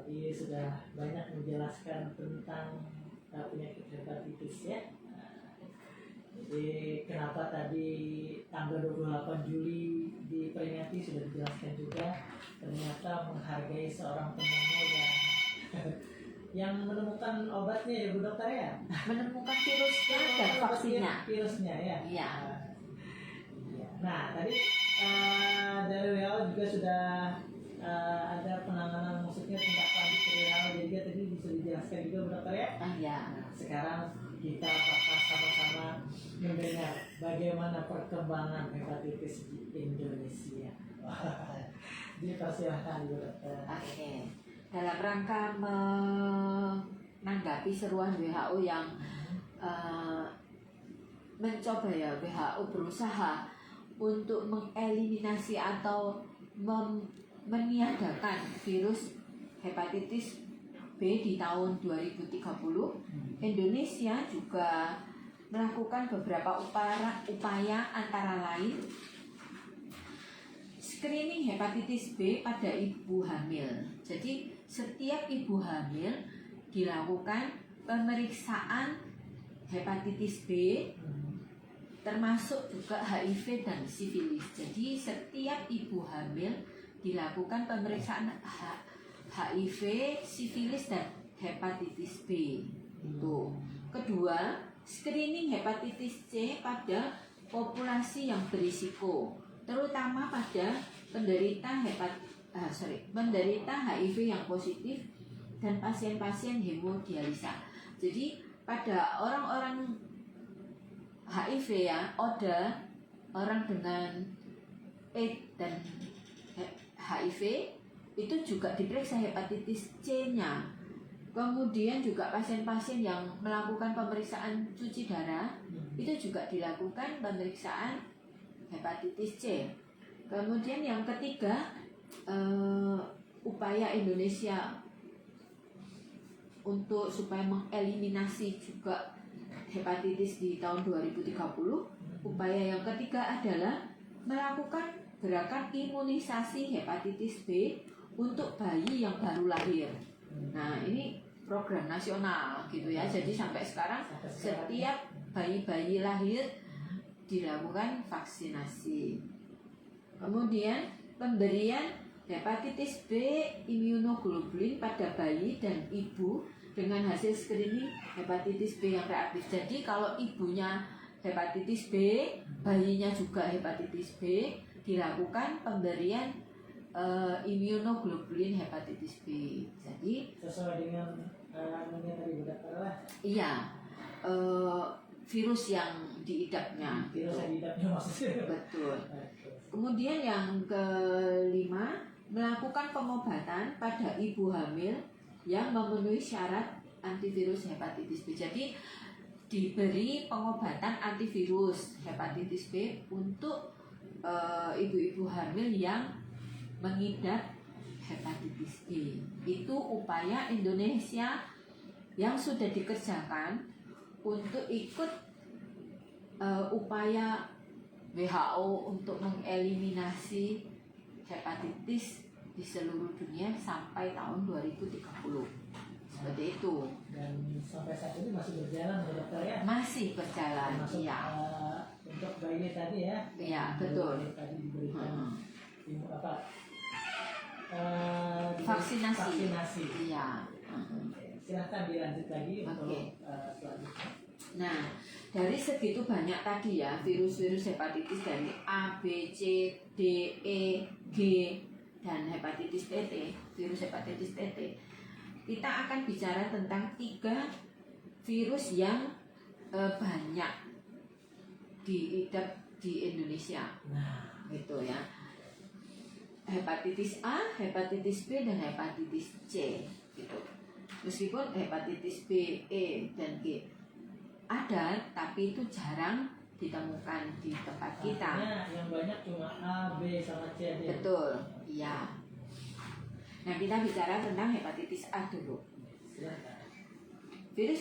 tadi sudah banyak menjelaskan tentang penyakit hepatitis ya. Jadi kenapa tadi tanggal 28 Juli diperingati sudah dijelaskan juga. Ternyata menghargai seorang penemu yang menemukan obatnya ya Bu Dokter ya. Menemukan virusnya dan vaksinnya. Virusnya ya. Iya. Nah tadi dari WHO juga sudah ada penanganan, maksudnya tindak lanjut dari WHO, jadi tadi bisa dijelaskan juga Bu Dokter ya. Ya. Nah, sekarang kita bakal sama-sama mendengar bagaimana perkembangan hepatitis di Indonesia. Dipersilahkan Bu Dokter. Oke. Dalam rangka menanggapi seruan WHO yang mencoba ya, WHO berusaha untuk mengeliminasi atau meniadakan virus hepatitis B di tahun 2030. Indonesia juga melakukan beberapa upaya antara lain screening hepatitis B pada ibu hamil. Jadi setiap ibu hamil dilakukan pemeriksaan hepatitis B, termasuk juga HIV dan sifilis. Jadi setiap ibu hamil dilakukan pemeriksaan HIV, sifilis dan hepatitis B. Itu. Kedua, screening hepatitis C pada populasi yang berisiko, terutama pada penderita HIV yang positif dan pasien-pasien hemodialisa. Jadi pada orang-orang HIV ya, orang dengan AIDS dan HIV itu juga diperiksa hepatitis C-nya. Kemudian juga pasien-pasien yang melakukan pemeriksaan cuci darah itu juga dilakukan pemeriksaan hepatitis C. Kemudian yang ketiga, upaya Indonesia untuk supaya mengeliminasi juga hepatitis di tahun 2030. Upaya yang ketiga adalah melakukan gerakan imunisasi hepatitis B untuk bayi yang baru lahir. Nah, ini program nasional gitu ya. Jadi sampai sekarang setiap bayi-bayi lahir dilakukan vaksinasi. Kemudian pemberian hepatitis B imunoglobulin pada bayi dan ibu dengan hasil screening hepatitis B yang reaktif. Jadi kalau ibunya hepatitis B, bayinya juga hepatitis B, dilakukan pemberian imunoglobulin hepatitis B. Jadi sesuai dengan namanya tadi lah. Iya, virus yang diidapnya. Virus yang diidapnya maksudnya. Betul. Kemudian yang kelima, melakukan pengobatan pada ibu hamil yang memenuhi syarat antivirus hepatitis B. Jadi diberi pengobatan antivirus hepatitis B untuk ibu-ibu hamil yang mengidap hepatitis B. Itu upaya Indonesia yang sudah dikerjakan untuk ikut upaya WHO untuk mengeliminasi hepatitis di seluruh dunia sampai tahun 2030. Seperti itu. Dan sampai saat ini masih berjalan ya Dokter ya? Masih berjalan, iya. Untuk bayi tadi ya? Iya, betul. Tadi diberikan vaksinasi. Iya. Silahkan dilanjut lagi untuk selanjutnya. Nah, dari segitu banyak tadi ya virus-virus hepatitis dari A, B, C, D, E, G dan hepatitis TT, virus hepatitis TT. Kita akan bicara tentang 3 virus yang banyak diidap di Indonesia. Nah, gitu ya. Hepatitis A, hepatitis B dan hepatitis C gitu. Meskipun hepatitis B, E dan G ada, tapi itu jarang ditemukan di tempat kita. Yang banyak cuma A, B sama C aja. Betul, iya. Nah, kita bicara tentang hepatitis A dulu. Virus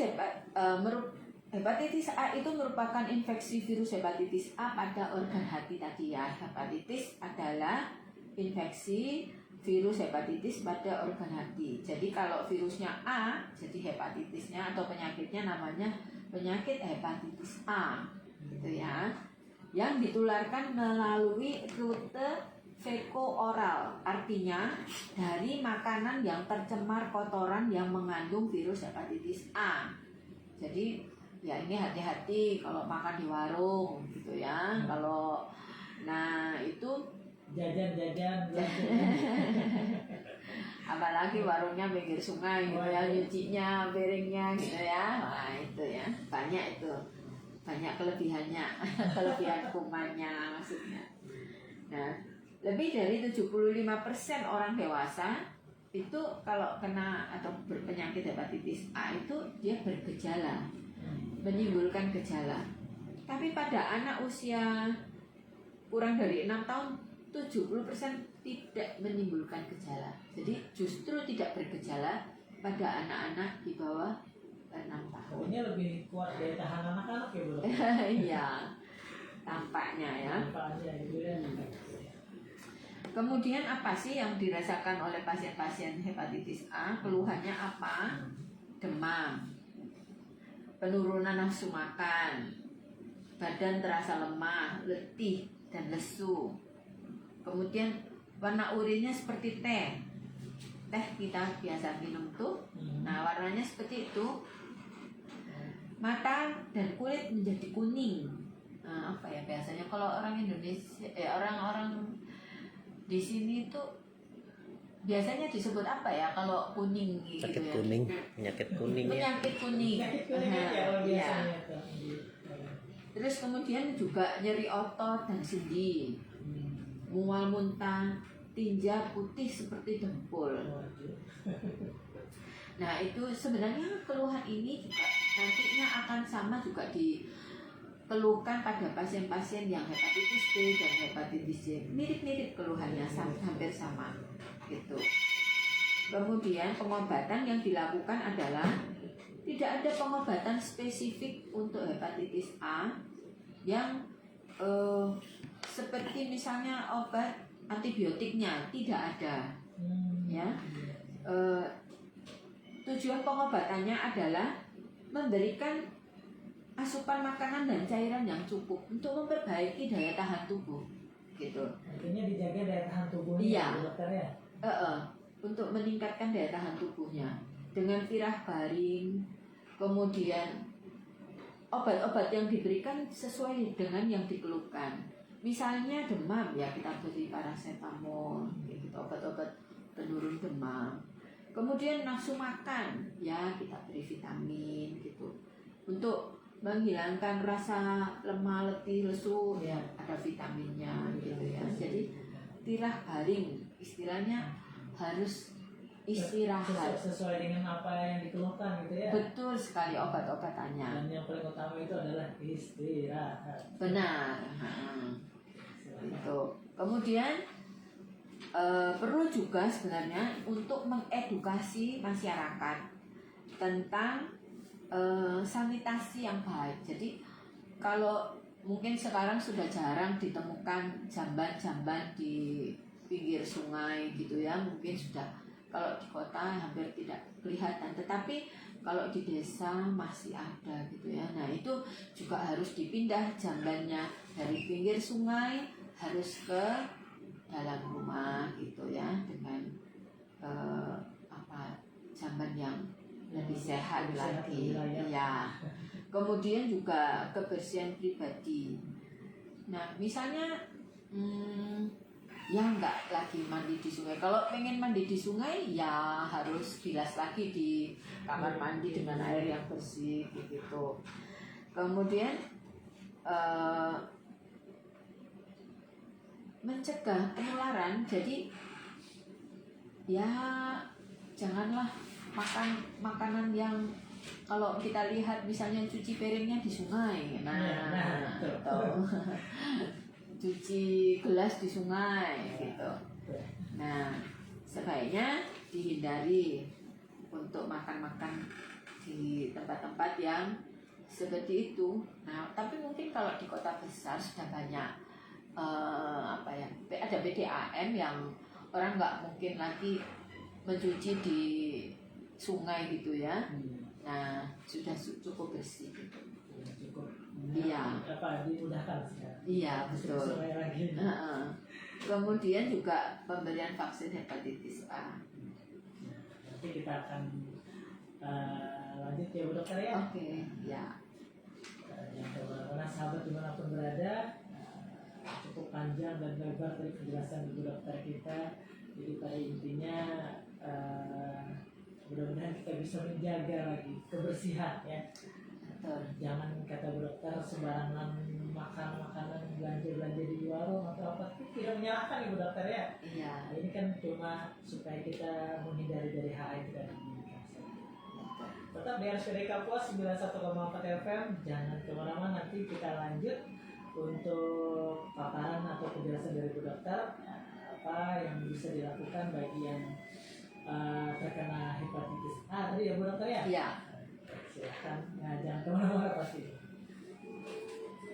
hepatitis A itu merupakan infeksi virus hepatitis A pada organ hati tadi ya. Hepatitis adalah infeksi virus hepatitis pada organ hati. Jadi kalau virusnya A, jadi hepatitisnya atau penyakitnya namanya penyakit hepatitis A, gitu ya. Yang ditularkan melalui rute feko-oral, artinya dari makanan yang tercemar kotoran yang mengandung virus hepatitis A. Jadi ya ini hati-hati kalau makan di warung, gitu ya. Kalau nah itu jajan apalagi warungnya pinggir sungai gitu ya, nyucinya piringnya gitu ya. Nah itu ya, banyak kelebihannya kelebihan kumannya maksudnya. Nah lebih dari 75% orang dewasa itu kalau kena atau berpenyakit hepatitis A itu dia bergejala, menimbulkan gejala. Tapi pada anak usia kurang dari 6 tahun 70% tidak menimbulkan gejala. Jadi justru tidak bergejala pada anak-anak di bawah 6 tahun. Ini lebih kuat daya tahan anak-anak ya, Bu? Iya, tampaknya ya. Tampaknya gitu ya. Kemudian apa sih yang dirasakan oleh pasien-pasien hepatitis A? Keluhannya apa? Demam, penurunan nafsu makan, badan terasa lemah, letih, dan lesu. Kemudian warna urinnya seperti teh. Teh kita biasa minum tuh. Nah, warnanya seperti itu. Mata dan kulit menjadi kuning. Nah, apa ya biasanya kalau orang Indonesia, orang-orang di sini tuh biasanya disebut apa ya kalau kuning gitu penyakit ya? kuning, penyakit kuning ya. Penyakit kuning. Penyakit kuning ya kalau Iya. biasanya tuh. Terus kemudian juga nyeri otot dan sendi, mual muntah, tinja putih seperti dempul. Nah itu sebenarnya keluhan ini juga nantinya akan sama juga dikeluhkan pada pasien-pasien yang hepatitis B dan hepatitis C. Mirip-mirip keluhannya, hampir sama gitu. Kemudian pengobatan yang dilakukan adalah tidak ada pengobatan spesifik untuk hepatitis A yang seperti misalnya obat antibiotiknya tidak ada, ya. Tujuan pengobatannya adalah memberikan asupan makanan dan cairan yang cukup untuk memperbaiki daya tahan tubuh, gitu. Artinya dijaga daya tahan tubuhnya, Iya. dokter ya. Untuk meningkatkan daya tahan tubuhnya dengan tirah baring, kemudian obat-obat yang diberikan sesuai dengan yang dikeluhkan. Misalnya demam ya kita beri paracetamol, gitu, obat-obat penurun demam. Kemudian nafsu makan ya kita beri vitamin gitu. Untuk menghilangkan rasa lemah, letih, lesu ya ada vitaminnya gitu ya. Jadi tirah baring istilahnya harus istirahat. Sesuai dengan apa yang dikeluhkan gitu ya. Betul sekali obat-obatannya. Dan yang paling utama itu adalah istirahat. Benar. Itu. Kemudian perlu juga sebenarnya untuk mengedukasi masyarakat tentang sanitasi yang baik. Jadi kalau mungkin sekarang sudah jarang ditemukan jamban-jamban di pinggir sungai gitu ya, mungkin sudah kalau di kota hampir tidak kelihatan, tetapi kalau di desa masih ada gitu ya. Nah itu juga harus dipindah jambannya dari pinggir sungai harus ke dalam rumah gitu ya, dengan jamban yang lebih sehat lagi ya. Kemudian juga kebersihan pribadi. Nah misalnya ya nggak lagi mandi di sungai. Kalau pengen mandi di sungai ya harus bilas lagi di kamar mandi dengan air yang bersih gitu. Kemudian mencegah penularan. Jadi ya janganlah makan makanan yang kalau kita lihat misalnya cuci piringnya di sungai, gitu. Cuci gelas di sungai, gitu. Nah, sebaiknya dihindari untuk makan-makan di tempat-tempat yang seperti itu. Nah, tapi mungkin kalau di kota besar sudah banyak ada PDAM yang orang nggak mungkin lagi mencuci di sungai gitu ya. Nah, sudah cukup bersih gitu. Cukup. Iya. Dimudahkan sekarang. Iya, betul. Sungai lagi. Kemudian juga pemberian vaksin hepatitis A. Nanti kita akan lanjut ya Bu Dokter ya. Oke, ya. Yang kemana-mana sahabat dimanapun berada, cukup panjang dan lebar dari penjelasan Bu Dokter kita. Jadi pada intinya mudah-mudahan kita bisa menjaga lagi kebersihan ya. Betul. Jangan kata Bu Dokter sembarangan makan makanan belanja di warung atau apa, tidak menyalahkan Ibu Dokter ya. Iya. Nah, ini kan cuma supaya kita menghindari dari HIV dan kanker. Tetap di RSPD Kapuas 91,4 FM. Jangan kemana-mana, nanti kita lanjut untuk paparan atau penjelasan dari Bu Dokter apa yang bisa dilakukan bagi yang terkena hepatitis A tadi ya Bu Dokter ya. Iya. Silakan. Nah, jangan